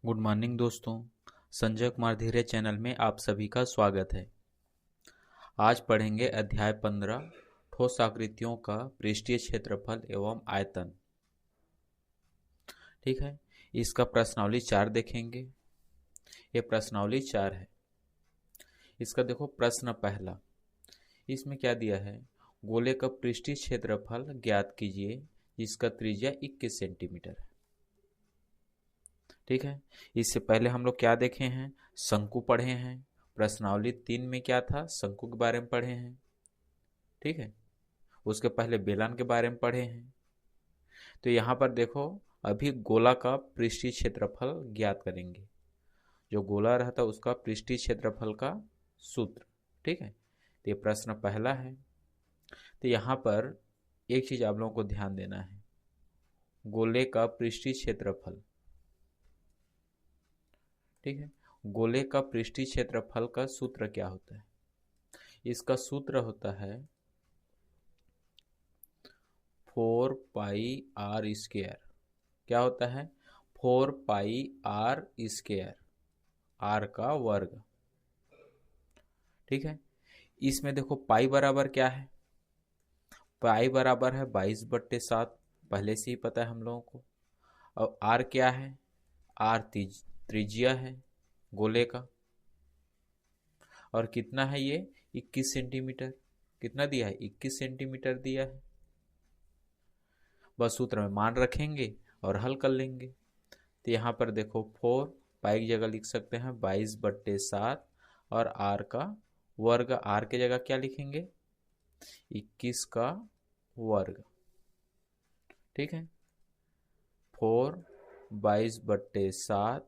Good morning दोस्तों। संजय कुमार धीरे channel में आप सभी का स्वागत है। आज पढ़ेंगे अध्याय 15 ठोस आकृतियों का पृष्ठीय क्षेत्रफल एवं आयतन। ठीक है, इसका प्रश्नावली 4 देखेंगे। ये प्रश्नावली 4 है। इसका देखो प्रश्न पहला, इसमें क्या दिया है, गोले का पृष्ठीय क्षेत्रफल ज्ञात कीजिए जिसका त्रिज्या 21 सेंटीमीटर है। ठीक है, इससे पहले हम लोग क्या देखे हैं, शंकु पढ़े हैं। प्रश्नावली 3 में क्या था, शंकु के बारे में पढ़े हैं। ठीक है, उसके पहले बेलन के बारे में पढ़े हैं। तो यहाँ पर देखो, अभी गोला का पृष्ठीय क्षेत्रफल ज्ञात करेंगे। जो गोला रहता है उसका पृष्ठीय क्षेत्रफल का सूत्र। ठीक है, तो ये प्रश्न पहला है। तो यहाँ पर एक चीज आप लोगों को ध्यान देना है, गोले का पृष्ठीय क्षेत्रफल। ठीक है, गोले का पृष्ठीय क्षेत्रफल का सूत्र क्या होता है? इसका सूत्र होता है 4 पाई आर स्क्वायर। क्या होता है? 4 पाई आर स्क्वायर, आर का वर्ग। ठीक है, इसमें देखो पाई बराबर क्या है, पाई बराबर है 22/7, पहले से ही पता है हम लोगों को। और आर क्या है, आर त्रिज्या है गोले का। और कितना है ये, 21 सेंटीमीटर। कितना दिया है, 21 सेंटीमीटर दिया है। बस सूत्र में मान रखेंगे और हल कर लेंगे। तो यहाँ पर देखो 4 पाई की जगह लिख सकते हैं 22/7 और आर का वर्ग, आर की जगह क्या लिखेंगे, 21 का वर्ग। ठीक है, 4 22/7,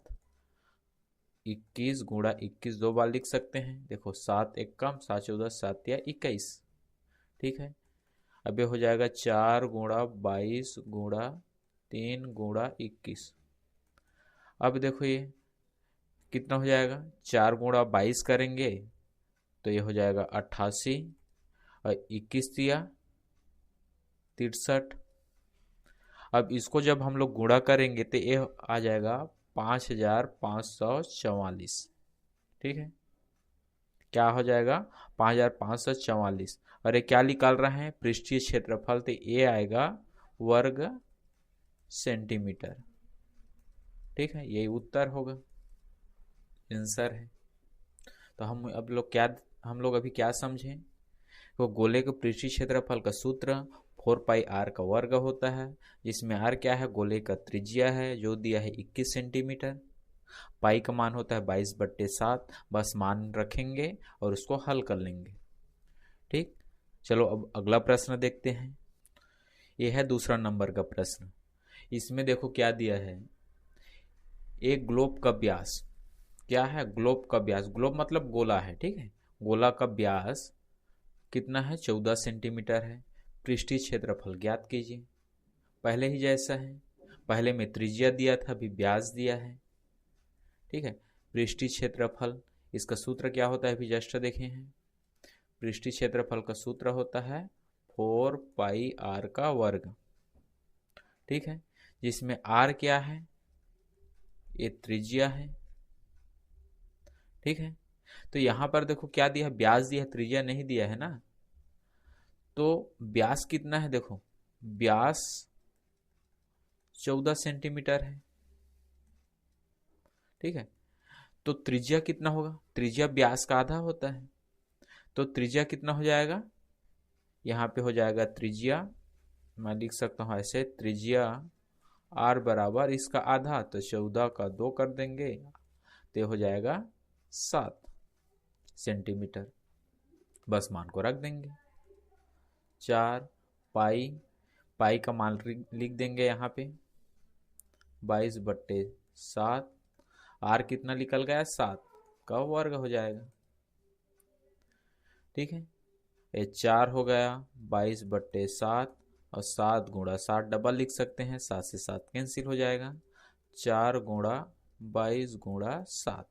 21 गुणा 21 दो बार लिख सकते हैं। देखो 7 एक कम, 7 14 7 या 21। ठीक है, अब ये हो जाएगा 4 गुणा 22 गुणा 3 गुणा 21। अब देखो ये कितना हो जाएगा, 4 गुणा 22 करेंगे तो ये हो जाएगा 88 और 21 दिया 63। अब इसको जब हम लोग गुणा करेंगे तो ये आ जाएगा 5544। ठीक है, क्या हो जाएगा, 5544। और ये क्या निकाल रहे हैं, पृष्ठीय क्षेत्रफल, तो ये आएगा वर्ग सेंटीमीटर। ठीक है, यही उत्तर होगा, आंसर है। तो हम लोग अभी क्या समझें, तो गोले के पृष्ठीय क्षेत्रफल का सूत्र 4 पाई आर का वर्ग होता है, जिसमें आर क्या है, गोले का त्रिज्या है जो दिया है 21 सेंटीमीटर। पाई का मान होता है 22/7। बस मान रखेंगे और उसको हल कर लेंगे। ठीक, चलो अब अगला प्रश्न देखते हैं। यह है दूसरा नंबर का प्रश्न। इसमें देखो क्या दिया है, एक ग्लोब का व्यास। क्या है, ग्लोब का व्यास, ग्लोब मतलब गोला है। ठीक है, गोला का व्यास कितना है, 14 सेंटीमीटर है। पृष्ठीय क्षेत्रफल ज्ञात कीजिए। पहले ही जैसा है, पहले में त्रिज्या दिया था, अभी व्यास दिया है। ठीक है, पृष्ठीय क्षेत्रफल, इसका सूत्र क्या होता है, अभी जस्ट देखे हैं। पृष्ठीय क्षेत्रफल का सूत्र होता है 4 पाई आर का वर्ग। ठीक है, जिसमें आर क्या है, ये त्रिज्या है। ठीक है, तो यहां पर देखो क्या दिया है, व्यास दिया है, त्रिज्या नहीं दिया है ना। तो व्यास कितना है, देखो व्यास 14 सेंटीमीटर है। ठीक है, तो त्रिज्या कितना होगा, त्रिज्या व्यास का आधा होता है। तो त्रिज्या कितना हो जाएगा, यहाँ पे हो जाएगा त्रिज्या, मैं लिख सकता हूँ ऐसे, त्रिज्या आर बराबर इसका आधा, तो 14 का 2 कर देंगे तो हो जाएगा 7 सेंटीमीटर। बस मान को रख देंगे। 4 पाई, पाई का मान लिख देंगे यहाँ पे 22/7। आर कितना निकल गया, 7 का वर्ग हो जाएगा। ठीक है, ये 4 हो गया 22/7 और 7 गुणा 7 डबल लिख सकते हैं, 7 से 7 कैंसिल हो जाएगा, 4 गुणा 22 गुणा 7।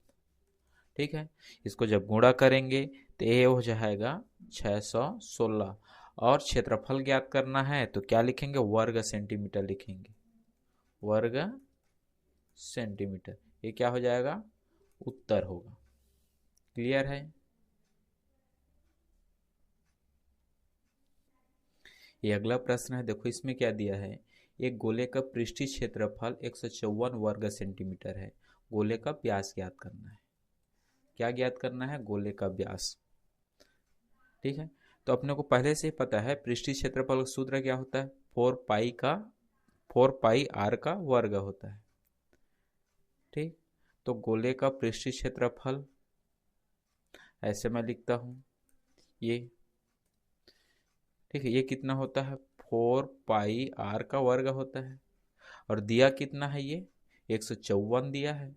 ठीक है, इसको जब गुणा करेंगे तो ये हो जाएगा 616। और क्षेत्रफल ज्ञात करना है तो क्या लिखेंगे, वर्ग सेंटीमीटर लिखेंगे, वर्ग सेंटीमीटर। ये क्या हो जाएगा? उत्तर होगा। क्लियर है? ये अगला प्रश्न है, देखो इसमें क्या दिया है। एक गोले का पृष्ठीय क्षेत्रफल 154 वर्ग सेंटीमीटर है। गोले का व्यास ज्ञात करना है। क्या ज्ञात करना है? गोले का व्यास। ठीक है, तो अपने को पहले से ही पता है पृष्ठीय क्षेत्रफल का सूत्र क्या होता है? 4 पाई आर का वर्ग होता है। ठीक, तो गोले का पृष्ठीय क्षेत्रफल ऐसे मैं लिखता हूं, ये ठीक है, ये कितना होता है? 4 पाई आर का वर्ग होता है। और दिया कितना है? ये 154 दिया है,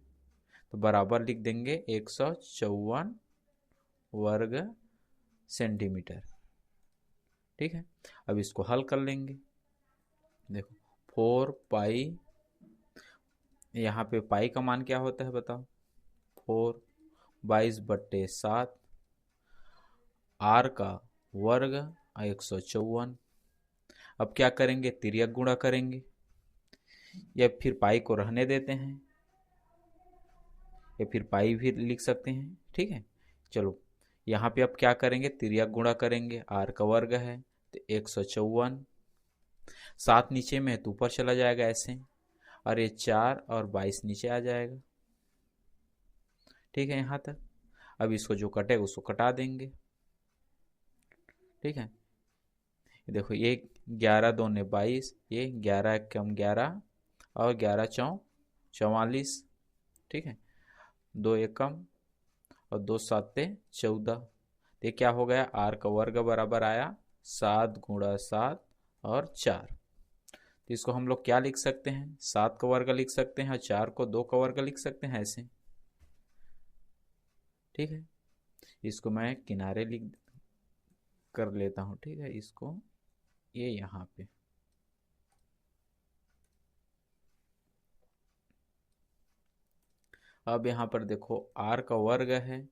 तो बराबर लिख देंगे 154 वर्ग सेंटीमीटर। ठीक है, अब इसको हल कर लेंगे। देखो 4 पाई, यहाँ पे पाई का मान क्या होता है बताओ? 4 22/7, आर का वर्ग 154। अब क्या करेंगे? तिर्यक गुणा करेंगे, या फिर पाई को रहने देते हैं, या फिर पाई भी लिख सकते हैं। ठीक है, चलो यहाँ पे अब क्या करेंगे? तिर्यक गुणा करेंगे, आर का वर्ग है तो 154, 7 नीचे में है तो ऊपर चला जाएगा ऐसे, और ये 4 और 22 नीचे आ जाएगा। ठीक है यहाँ तक। अब इसको जो कटेगा उसको कटा देंगे। ठीक है, देखो ये 11 दूने 22, ये 11 कम 11 और 11 चौं 44। ठीक है, 2 एकम और 2 साते 14। ये क्या हो गया? आर का वर्ग बराबर आया 7 गुणा 7 और 4। तो इसको हम लोग क्या लिख सकते हैं? 7 का वर्ग लिख सकते हैं और 4 को 2 का वर्ग लिख सकते हैं ऐसे। ठीक है, इसको मैं किनारे लिख कर लेता हूं। ठीक है, इसको ये यहाँ पे, अब यहाँ पर देखो आर का वर्ग है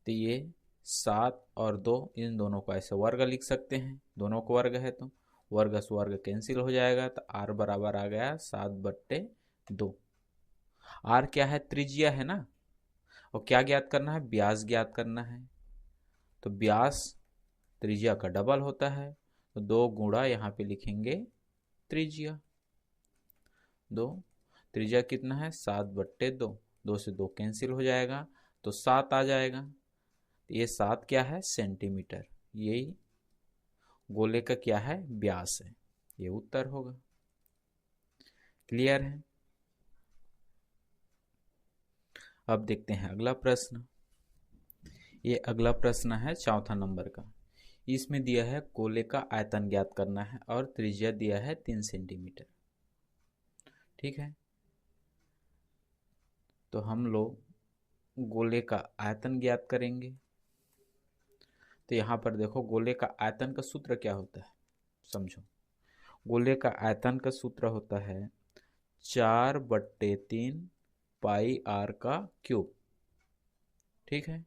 तो ये 7 और 2, इन दोनों को ऐसे वर्ग लिख सकते हैं, दोनों को वर्ग है तो वर्ग से वर्ग कैंसिल हो जाएगा, तो आर बराबर आ गया 7/2। आर क्या है? त्रिज्या है ना। और क्या ज्ञात करना है? व्यास ज्ञात करना है। तो व्यास त्रिज्या का डबल होता है, तो 2 गुणा यहाँ पे लिखेंगे त्रिज्या 2। त्रिज्या कितना है? 7/2। 2 से 2 कैंसिल हो जाएगा तो 7 आ जाएगा। ये 7 क्या है? सेंटीमीटर। यही गोले का क्या है? व्यास है। ये उत्तर होगा। क्लियर है? अब देखते हैं अगला प्रश्न। ये अगला प्रश्न है 4था नंबर का। इसमें दिया है गोले का आयतन ज्ञात करना है और त्रिज्या दिया है 3 सेंटीमीटर। ठीक है, तो हम लोग गोले का आयतन ज्ञात करेंगे। तो यहाँ पर देखो गोले का आयतन का सूत्र क्या होता है, समझो। गोले का आयतन का सूत्र होता है 4/3 पाई आर का क्यूब। ठीक है,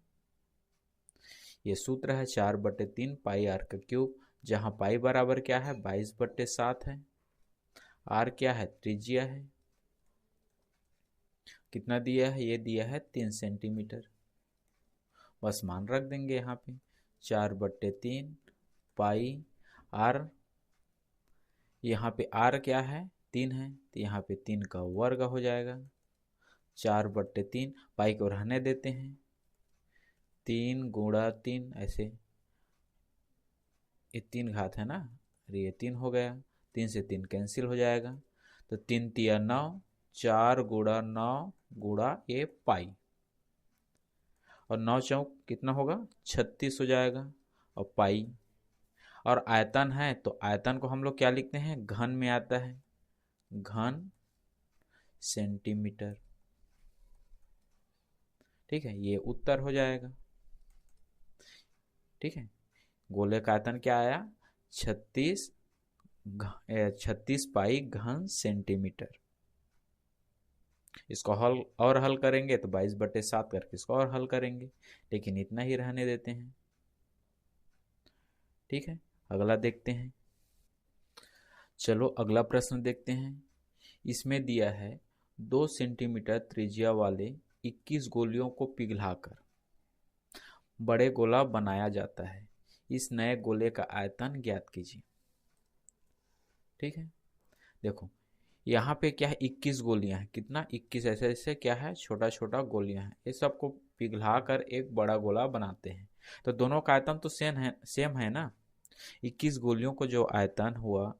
ये सूत्र है 4/3 पाई आर का क्यूब, जहां पाई बराबर क्या है? 22/7 है। आर क्या है? त्रिज्या है। कितना दिया है? ये दिया है 3 सेंटीमीटर। बस मान रख देंगे यहाँ पे 4/3 पाई आर, यहाँ पे आर क्या है? 3 है, तो यहाँ पे 3 का वर्ग हो जाएगा। 4/3 पाई को रहने देते हैं, 3 गुणा 3 ऐसे, ये 3 घात है ना, अरे ये 3 हो गया, 3 से 3 कैंसिल हो जाएगा, तो 3 तिया 9, 4 गुणा 9 गुणा ये पाई, और 9 चौक कितना होगा? 36 हो जाएगा। और पाई, और आयतन है तो आयतन को हम लोग क्या लिखते हैं? घन में आता है, घन सेंटीमीटर। ठीक है, ये उत्तर हो जाएगा। ठीक है, गोले का आयतन क्या आया? 36 पाई घन सेंटीमीटर। इसको हल करेंगे तो 22/7 करके इसको और हल करेंगे, लेकिन इतना ही रहने देते हैं। ठीक है, अगला देखते हैं। चलो अगला प्रश्न देखते हैं। इसमें दिया है 2 सेंटीमीटर त्रिज्या वाले 21 गोलियों को पिघलाकर बड़े गोला बनाया जाता है। इस नए गोले का आयतन ज्ञात कीजिए। ठीक है, देखो यहाँ पे क्या है, 21 गोलियां हैं। कितना? 21। ऐसे ऐसे क्या है, छोटा छोटा गोलियां हैं। ये सबको पिघला कर एक बड़ा गोला बनाते हैं। तो दोनों का आयतन तो सेम है ना। 21 गोलियों को जो आयतन हुआ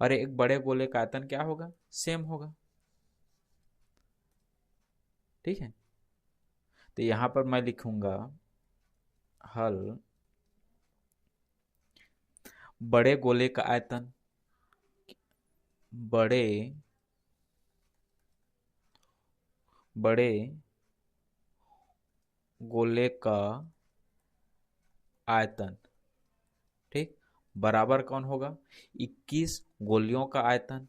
और एक बड़े गोले का आयतन क्या होगा, सेम होगा। ठीक है, तो यहां पर मैं लिखूंगा हल बड़े गोले का आयतन, बड़े बड़े गोले का आयतन, ठीक, बराबर कौन होगा, 21 गोलियों का आयतन,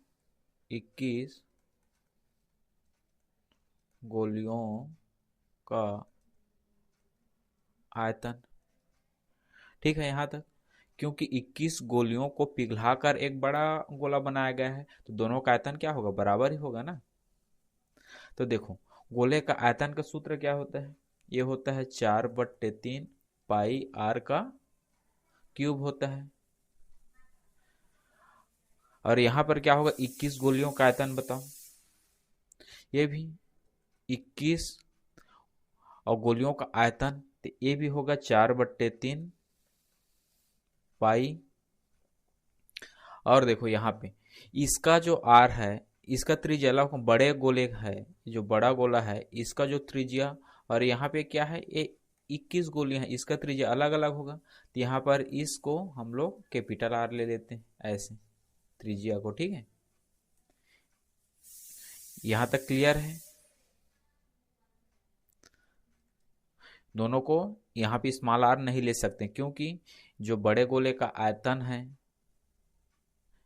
21 गोलियों का आयतन। ठीक है यहां तक। क्योंकि 21 गोलियों को पिघलाकर एक बड़ा गोला बनाया गया है, तो दोनों का आयतन क्या होगा, बराबर ही होगा ना। तो देखो गोले का आयतन का सूत्र क्या होता है, ये होता है 4/3 पाई आर का क्यूब होता है। और यहां पर क्या होगा, 21 गोलियों का आयतन बताओ, ये भी 21 और गोलियों का आयतन, तो ये भी होगा 4/3 पाई। और देखो यहाँ पे इसका जो आर है, इसका त्रिज्या अलग, बड़े गोले है, जो बड़ा गोला है इसका जो त्रिज्या, और यहाँ पे क्या है, ये 21 गोलियां हैं, इसका त्रिज्या अलग अलग होगा। तो यहाँ पर इसको हम लोग कैपिटल आर ले लेते हैं ऐसे त्रिज्या को। ठीक है, यहां तक क्लियर है। दोनों को यहाँ पे स्मॉल आर नहीं ले सकते, क्योंकि जो बड़े गोले का आयतन है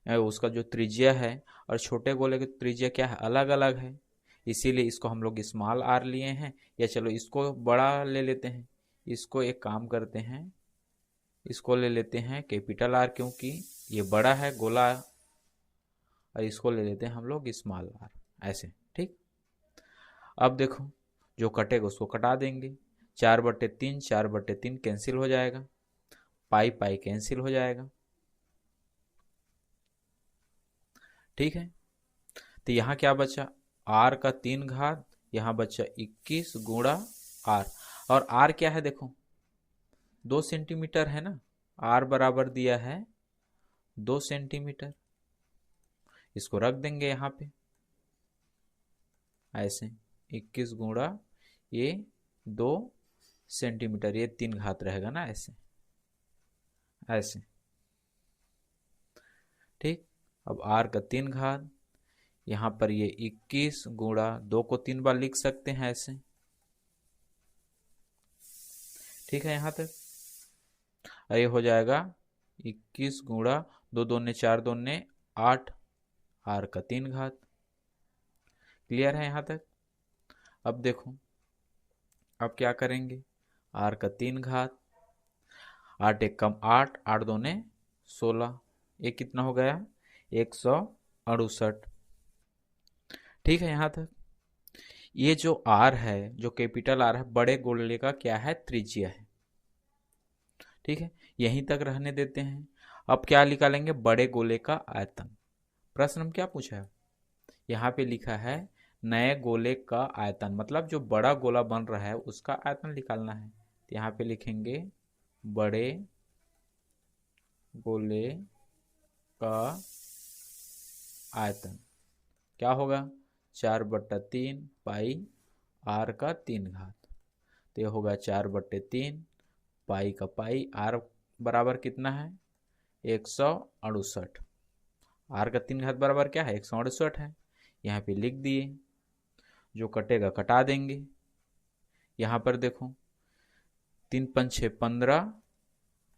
उसका जो त्रिज्या है और छोटे गोले की त्रिज्या क्या है, अलग अलग है। इसीलिए इसको हम लोग स्मॉल आर लिए हैं। या चलो इसको बड़ा ले लेते हैं, इसको एक काम करते हैं, इसको ले लेते हैं कैपिटल आर, क्योंकि ये बड़ा है गोला, और इसको ले लेते हैं हम लोग स्मॉल आर ऐसे। ठीक, अब देखो जो कटेगा उसको कटा देंगे, 4/3 4/3 कैंसिल हो जाएगा, पाई पाई कैंसिल हो जाएगा। ठीक है, तो यहाँ क्या बचा, आर का 3 घात, यहाँ बचा 21 गुणा आर। और आर क्या है देखो, 2 सेंटीमीटर है ना, आर बराबर दिया है 2 सेंटीमीटर। इसको रख देंगे यहाँ पे ऐसे, 21 गुणा ये 2 सेंटीमीटर, ये 3 घात रहेगा ना ऐसे ऐसे। ठीक, अब आर का 3 घात, यहाँ पर ये 21 गुणा 2 को 3 बार लिख सकते हैं ऐसे। ठीक है यहाँ तक। ये हो जाएगा 21 गुणा 2 दूने 4 दूने 8, आर का 3 घात। क्लियर है यहाँ तक। अब देखो अब क्या करेंगे, आर का 3 घात, 8 एक कम 8, 8 दूने 16, ये कितना हो गया, 168। ठीक है यहाँ तक। ये जो आर है, जो कैपिटल आर है, बड़े गोले का क्या है, त्रिज्या है। ठीक है, यहीं तक रहने देते हैं। अब क्या निकालेंगे, बड़े गोले का आयतन। प्रश्न हम क्या पूछा है, यहाँ पे लिखा है नए गोले का आयतन, मतलब जो बड़ा गोला बन रहा है उसका आयतन निकालना है। तो यहाँ पे लिखेंगे बड़े गोले का आयतन क्या होगा, 4/3 पाई आर का 3 घात। तो ये होगा 4/3 पाई का पाई, आर बराबर कितना है, 168। आर का 3 घात बराबर क्या है, 168 है। यहाँ पे लिख दिए, जो कटेगा कटा देंगे। यहाँ पर देखो 3 पंचे 15,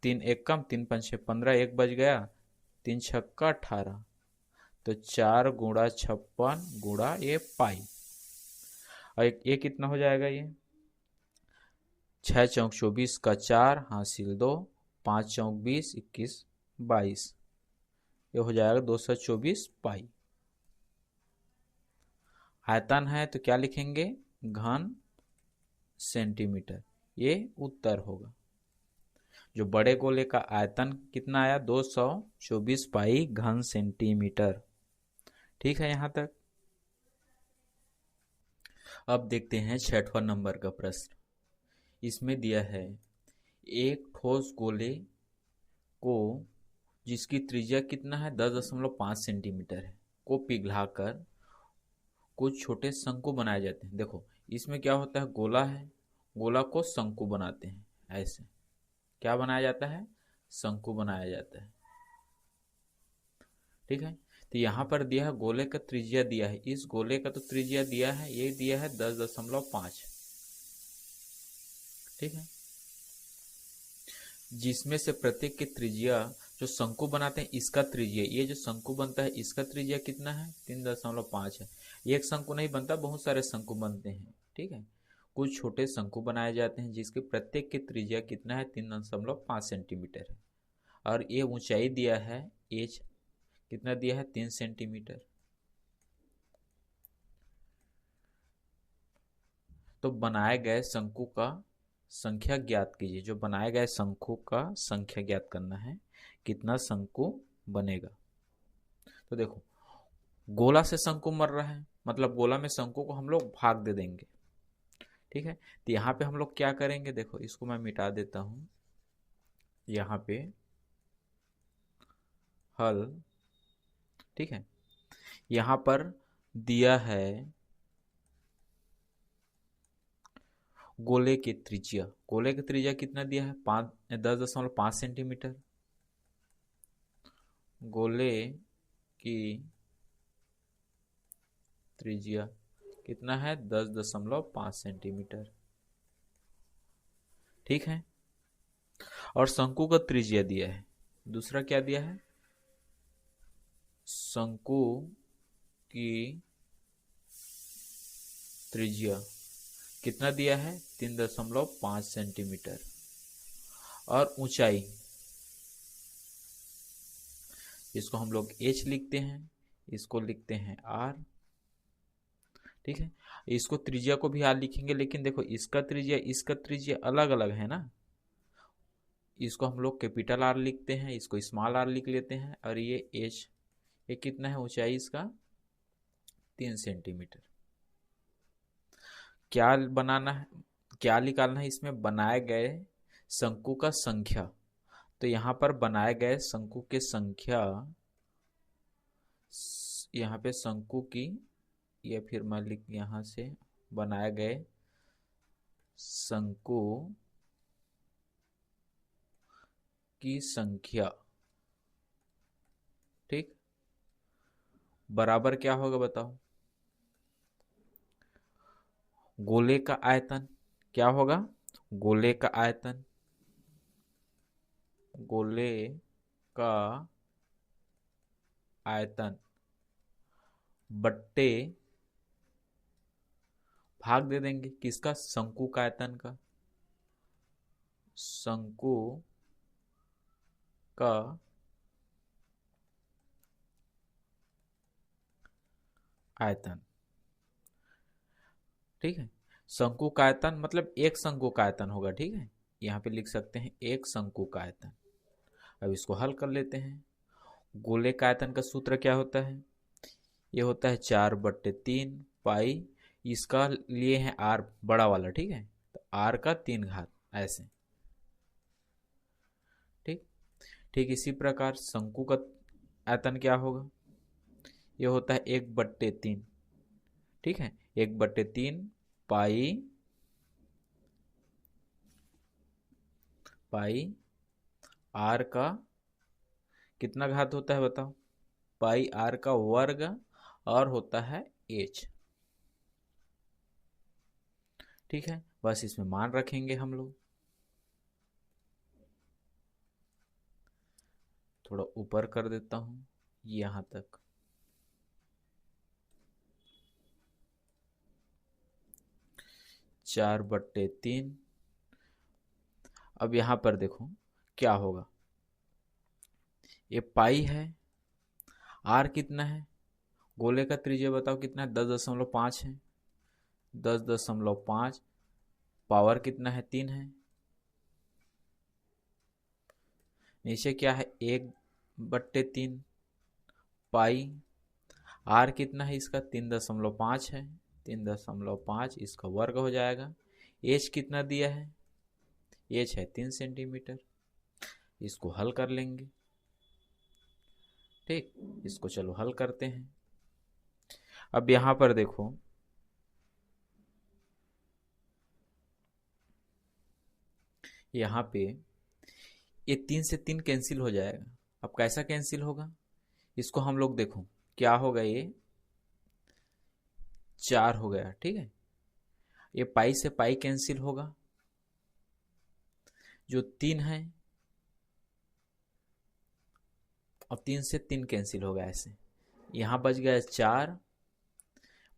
3 एक कम, 3 पंचे 15, एक बच गया, 3 छक्का 18, तो 4 गुणा 56 गुणा ये पाई। और ये कितना हो जाएगा, ये 6 चौक 24 का 4 हासिल 2, 5 चौक 20, 21 22, ये हो जाएगा 224 पाई। आयतन है तो क्या लिखेंगे, घन सेंटीमीटर, ये उत्तर होगा। जो बड़े गोले का आयतन कितना आया, 224 पाई घन सेंटीमीटर। ठीक है यहां तक। अब देखते हैं 6वां नंबर का प्रश्न। इसमें दिया है एक ठोस गोले को जिसकी त्रिज्या कितना है, 10.5 सेंटीमीटर है, को पिघलाकर कुछ छोटे शंकु बनाए जाते हैं। देखो इसमें क्या होता है, गोला है, गोला को शंकु बनाते हैं। ऐसे क्या बनाया जाता है, शंकु बनाया जाता है। ठीक है, तो यहां पर दिया है गोले का त्रिज्या दिया है, इस गोले का तो त्रिज्या दिया है, ये दिया है 10.5। ठीक है, जिसमें से प्रत्येक की त्रिज्या, जो शंकु बनाते हैं इसका त्रिज्या, ये जो शंकु बनता है इसका त्रिज्या कितना है, 3.5 है। एक शंकु नहीं बनता, बहुत सारे शंकु बनते हैं। ठीक है, कुछ छोटे शंकु बनाए जाते हैं जिसके प्रत्येक की त्रिज्या कितना है, 3.5 सेंटीमीटर है। और ये ऊंचाई दिया है, एच कितना दिया है, 3 सेंटीमीटर। तो बनाए गए शंकु का संख्या ज्ञात कीजिए। जो बनाए गए शंकु का संख्या ज्ञात करना है, कितना शंकु बनेगा। तो देखो गोला से शंकु मर रहा है, मतलब गोला में शंकु को हम लोग भाग दे देंगे। ठीक है, तो यहाँ पे हम लोग क्या करेंगे, देखो इसको मैं मिटा देता हूं। यहाँ पे हल, ठीक है, यहाँ पर दिया है गोले की त्रिज्या, गोले की त्रिज्या कितना दिया है, 10.5 सेंटीमीटर। गोले की त्रिज्या कितना है, 10.5 सेंटीमीटर। ठीक है, और शंकु का त्रिज्या दिया है, दूसरा क्या दिया है, शंकु की त्रिज्या कितना दिया है, 3.5 सेंटीमीटर। और ऊंचाई, इसको हम लोग h लिखते हैं, इसको लिखते हैं r। ठीक है, इसको त्रिज्या को भी r लिखेंगे, लेकिन देखो इसका त्रिज्या अलग अलग है ना। इसको हम लोग कैपिटल R लिखते हैं, इसको स्मॉल r लिख लेते हैं। और ये h, ये कितना है ऊंचाई इसका, 3 सेंटीमीटर। क्या बनाना है, क्या निकालना है इसमें, बनाए गए शंकु का संख्या। तो यहां पर बनाए गए शंकु की संख्या, यहाँ पे शंकु की, या फिर मैं लिख यहां से बनाए गए शंकु की संख्या, ठीक, बराबर क्या होगा बताओ, गोले का आयतन। क्या होगा, गोले का आयतन, गोले का आयतन बट्टे भाग दे देंगे किसका, शंकु का आयतन का, शंकु का आयतन। ठीक है, शंकु का आयतन मतलब एक शंकु का आयतन होगा। ठीक है, यहाँ पे लिख सकते हैं एक शंकु का आयतन। अब इसको हल कर लेते हैं। गोले का आयतन का सूत्र क्या होता है, ये होता है 4/3 पाई, इसका लिए है r बड़ा वाला। ठीक है, तो r का 3 घात, ऐसे। ठीक, ठीक इसी प्रकार शंकु का आयतन क्या होगा, ये होता है 1/3। ठीक है, 1/3 पाई r का कितना घात होता है बताओ, पाई r का वर्ग, और होता है h। ठीक है, बस इसमें मान रखेंगे हम लोग। थोड़ा ऊपर कर देता हूं यहां तक। चार बट्टे तीन। अब यहां पर देखो क्या होगा, ये पाई है, आर कितना है, गोले का त्रिज्या बताओ कितना है, 10.5 है, 10.5, पावर कितना है, 3 है, नीचे क्या है, 1/3 पाई, आर कितना है इसका, 3.5 है, 3.5 इसका वर्ग हो जाएगा। एच कितना दिया है, एच है 3 सेंटीमीटर। इसको हल कर लेंगे। ठीक, इसको चलो हल करते हैं। अब यहां पर देखो, यहां पे ये 3 से 3 कैंसिल हो जाएगा। अब कैसा कैंसिल होगा, इसको हम लोग देखो क्या होगा, ये 4 हो गया। ठीक है, ये पाई से पाई कैंसिल होगा, जो 3 है, और 3 से 3 कैंसिल हो गया, ऐसे यहां बच गया 4,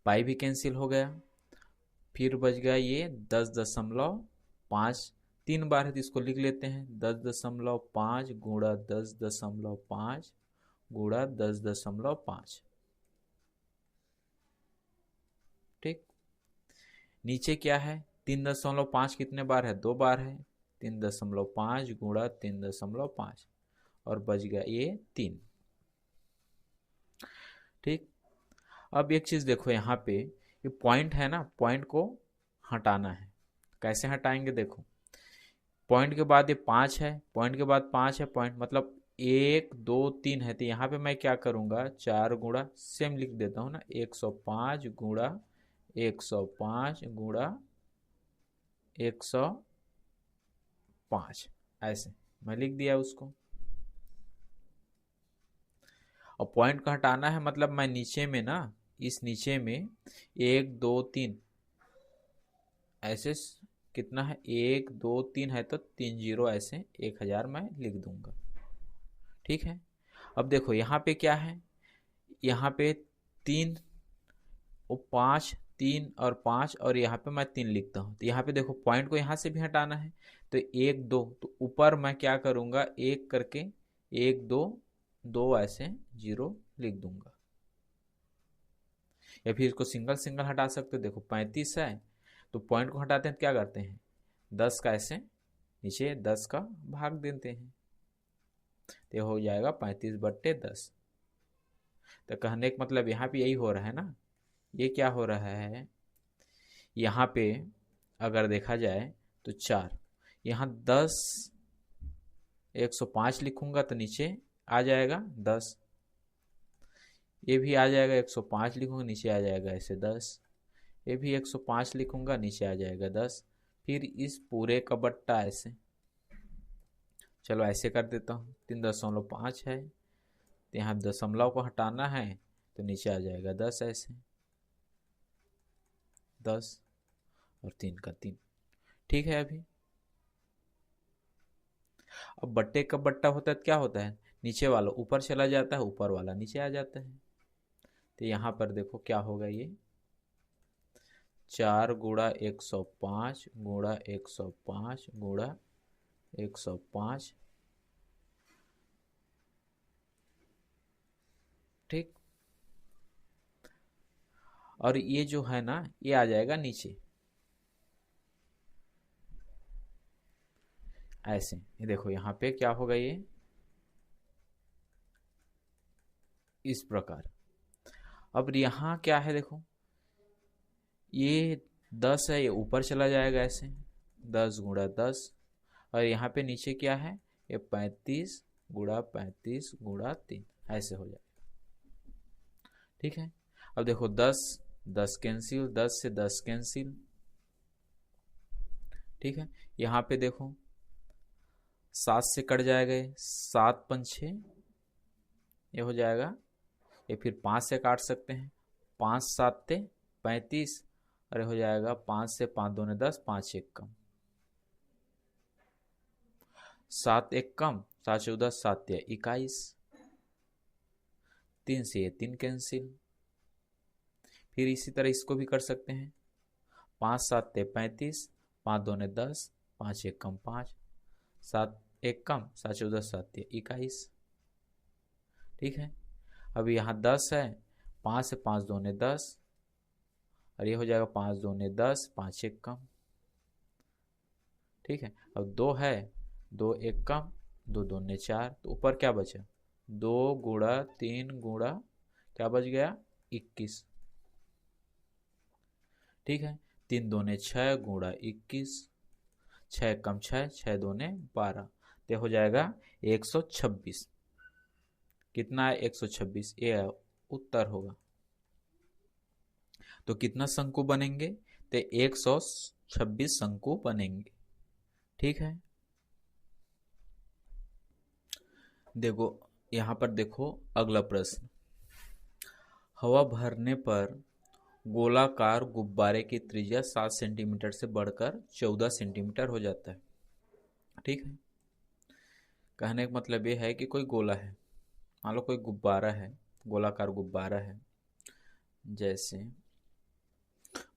पाई भी कैंसिल हो गया, फिर बच गया ये 10.5, 3 बार है तो इसको लिख लेते हैं, 10.5 गुणा 10.5 गुणा 10.5। ठीक, नीचे क्या है, 3.5 कितने बार है, 2 बार है, 3.5 गुणा 3.5, और बच गया ये 3। ठीक, अब एक चीज देखो, यहाँ पे ये पॉइंट है ना, पॉइंट को हटाना है। कैसे हटाएंगे, देखो पॉइंट के बाद ये 5 है, पॉइंट के बाद 5 है, पॉइंट मतलब 1 2 3 है, तो यहाँ पे मैं क्या करूँगा, 4 गुणा, सेम लिख देता हूँ ना, 105 गुणा 105 गुणा 105, ऐसे मैं लिख दिया उसको। और पॉइंट को हटाना है, मतलब मैं नीचे में ना, इस नीचे में 1 2 3 ऐसे, कितना है, 1 2 3 है तो 3 0 ऐसे 1000 मैं लिख दूंगा। ठीक है, अब देखो यहाँ पे क्या है, यहाँ पे 3 और 5, 3 और 5, और यहाँ पे मैं 3 लिखता हूँ। तो यहाँ पे देखो पॉइंट को यहाँ से भी हटाना है, तो 1 2, तो ऊपर मैं क्या करूँगा, 1 करके 1 2 2 ऐसे 0 लिख दूंगा। या फिर इसको सिंगल सिंगल हटा सकते हो। देखो 35 है, तो पॉइंट को हटाते हैं तो क्या करते हैं, 10 का ऐसे नीचे 10 का भाग देते हैं, तो हो जाएगा 35/10। तो कहने का मतलब यहाँ पे यही हो रहा है ना, ये क्या हो रहा है, यहाँ पे अगर देखा जाए तो 4, यहाँ 10 105 लिखूंगा तो नीचे आ जाएगा 10, ये भी आ जाएगा, 105 लिखूंगा नीचे आ जाएगा ऐसे 10, ये भी 105 लिखूंगा नीचे आ जाएगा 10, फिर इस पूरे का बट्टा ऐसे, चलो ऐसे कर देता हूँ, 3.5 है, तो यहाँ दशमलव को हटाना है तो नीचे आ जाएगा 10 ऐसे, 10 और 3 का 3। ठीक है, अभी अब बट्टे का बट्टा होता है तो क्या होता है, नीचे वाला ऊपर चला जाता है, ऊपर वाला नीचे आ जाता है। तो यहाँ पर देखो क्या होगा, ये 4 गुणा 105 गुणा 105 गुणा 105। ठीक, और ये जो है ना, ये आ जाएगा नीचे ऐसे, ये देखो यहाँ पे क्या होगा, ये इस प्रकार। अब यहाँ क्या है, देखो ये 10 है, ये ऊपर चला जाएगा ऐसे, 10 गुणा 10, और यहाँ पे नीचे क्या है, ये 35 गुणा 35 गुणा 3 ऐसे हो जाएगा। ठीक है, अब देखो 10 10 कैंसिल, 10 से 10 कैंसिल। ठीक है, यहाँ पे देखो 7 से कट जाएगा, 7 5 6 ये हो जाएगा, ये फिर 5 से काट सकते हैं, 5 7 35, अरे हो जाएगा 5 से 5 2 10, 5 1 कम, 7 1 कम, 7 14 7 21, 3 से ये 3 कैंसिल। फिर इसी तरह इसको भी कर सकते हैं, 5 7 35, 5 2 10, 5 1 कम 5, 7 1 कम, 7 14 7 21। ठीक है, अब यहाँ 10 है, 5 से 5 दूने 10, और ये हो जाएगा 5 दूने 10, 5 एक कम। ठीक है, अब 2 है, 2 एक कम, 2 दूने 4, तो ऊपर क्या बचा, 2 गुणा 3 गुणा क्या बच गया, 21। ठीक है, 3 दूने 6 गुणा 21, 6 कम 6, 6 दूने 12, तो हो जाएगा 126। कितना है, 126, ये उत्तर होगा। तो कितना शंकु बनेंगे, तो 126 शंकु बनेंगे। ठीक है, देखो यहां पर देखो अगला प्रश्न, हवा भरने पर गोलाकार गुब्बारे की त्रिज्या 7 सेंटीमीटर से बढ़कर 14 सेंटीमीटर हो जाता है। ठीक है, कहने का मतलब ये है कि कोई गोला है, मान लो कोई गुब्बारा है, गोलाकार गुब्बारा है, जैसे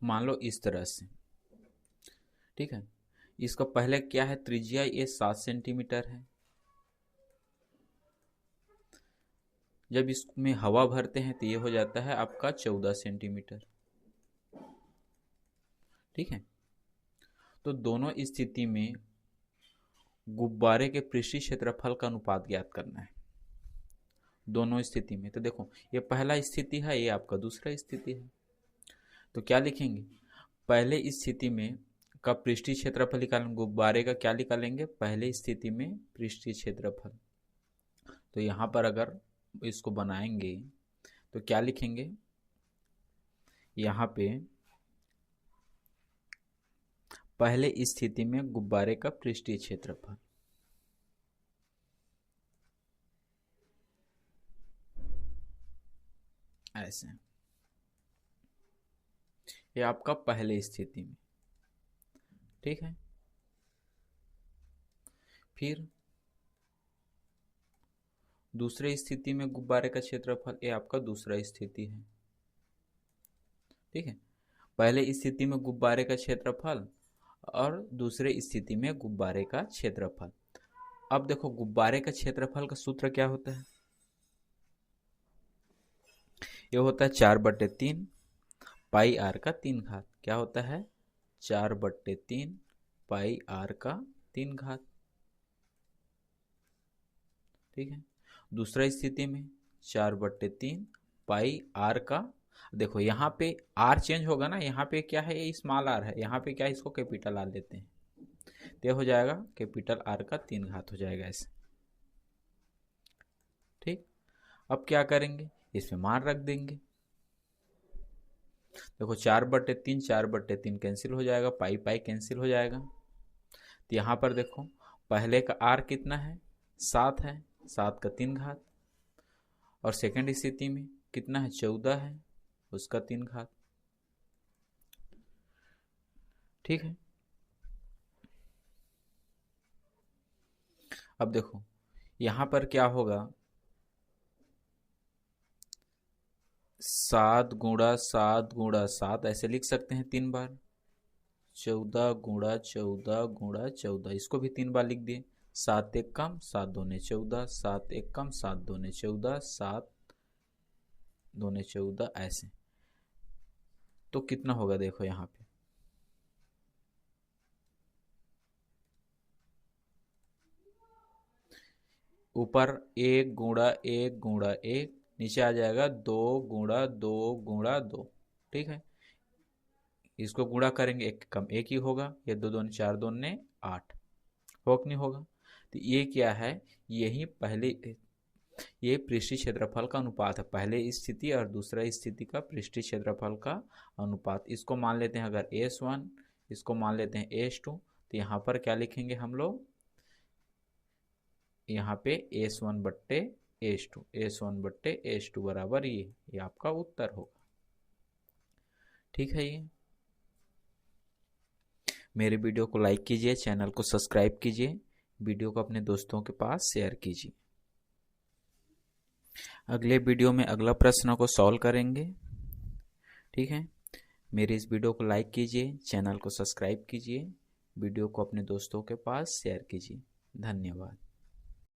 मान लो इस तरह से। ठीक है, इसका पहले क्या है, त्रिज्या ये 7 सेंटीमीटर है। जब इसमें हवा भरते हैं तो ये हो जाता है आपका 14 सेंटीमीटर। ठीक है, तो दोनों स्थिति में गुब्बारे के पृष्ठीय क्षेत्रफल का अनुपात ज्ञात करना है, दोनों स्थिति में। तो देखो ये पहला स्थिति है, ये आपका दूसरा स्थिति है, तो क्या लिखेंगे, पहले स्थिति में का पृष्ठीय क्षेत्रफल निकालेंगे, गुब्बारे का क्या निकालेंगे, पहले स्थिति में पृष्ठीय क्षेत्रफल। तो यहां पर अगर इसको बनाएंगे तो क्या लिखेंगे, यहां पे पहले स्थिति में गुब्बारे का पृष्ठीय क्षेत्रफल, ऐसे, ये आपका पहले स्थिति में। ठीक है, फिर दूसरे स्थिति में गुब्बारे का क्षेत्रफल, ये आपका दूसरा स्थिति है। ठीक है, पहले स्थिति में गुब्बारे का क्षेत्रफल और दूसरे स्थिति में गुब्बारे का क्षेत्रफल। अब देखो गुब्बारे का क्षेत्रफल का सूत्र क्या होता है, ये होता है 4/3 पाई आर का 3 घात। क्या होता है, 4/3 पाई आर का 3 घात। ठीक है, दूसरा स्थिति में 4/3 पाई आर का, देखो यहाँ पे आर चेंज होगा ना, यहाँ पे क्या है, ये स्मॉल आर है, यहाँ पे क्या है, इसको कैपिटल आर लेते हैं, तो हो जाएगा कैपिटल आर का 3 घात हो जाएगा ऐसे। ठीक, अब क्या करेंगे, इसमें मान रख देंगे। देखो 4/3, 4/3 कैंसिल हो जाएगा, पाई पाई कैंसिल हो जाएगा। तो यहाँ पर देखो पहले का आर कितना है, 7 है, 7 का 3 घात, और सेकंड स्थिति में कितना है, 14 है, उसका 3 घात। ठीक है, अब देखो यहां पर क्या होगा, 7 गुणा 7 गुणा 7 ऐसे लिख सकते हैं 3 बार, 14 गुणा 14 गुणा 14, इसको भी 3 बार लिख दिए, 7 एक कम 7 दूने 14, 7 एक कम 7 दूने 14, 7 दूने 14, ऐसे। तो कितना होगा, देखो यहाँ पे ऊपर 1 गुणा 1 गुणा 1, नीचे आ जाएगा 2 गुणा 2 गुणा 2। ठीक है, इसको गुणा करेंगे, एक कम एक ही होगा, ये 2 दूने 4 दूने 8, हो कि नहीं होगा। तो ये क्या है, यही पहले ये पृष्ठीय क्षेत्रफल का अनुपात है, पहले स्थिति और दूसरा स्थिति का पृष्ठीय क्षेत्रफल का अनुपात। इसको मान लेते हैं अगर S1, इसको मान लेते हैं S2, तो यहाँ पर क्या लिखेंगे हम लोग, यहाँ पे S1/S2, S1/S2 बराबर ये आपका उत्तर होगा। ठीक है, ये मेरे वीडियो को लाइक कीजिए, चैनल को सब्सक्राइब कीजिए, वीडियो को अपने दोस्तों के पास शेयर कीजिए। अगले वीडियो में अगला प्रश्न को सॉल्व करेंगे। ठीक है, मेरे इस वीडियो को लाइक कीजिए, चैनल को सब्सक्राइब कीजिए, वीडियो को अपने दोस्तों के पास शेयर कीजिए। धन्यवाद।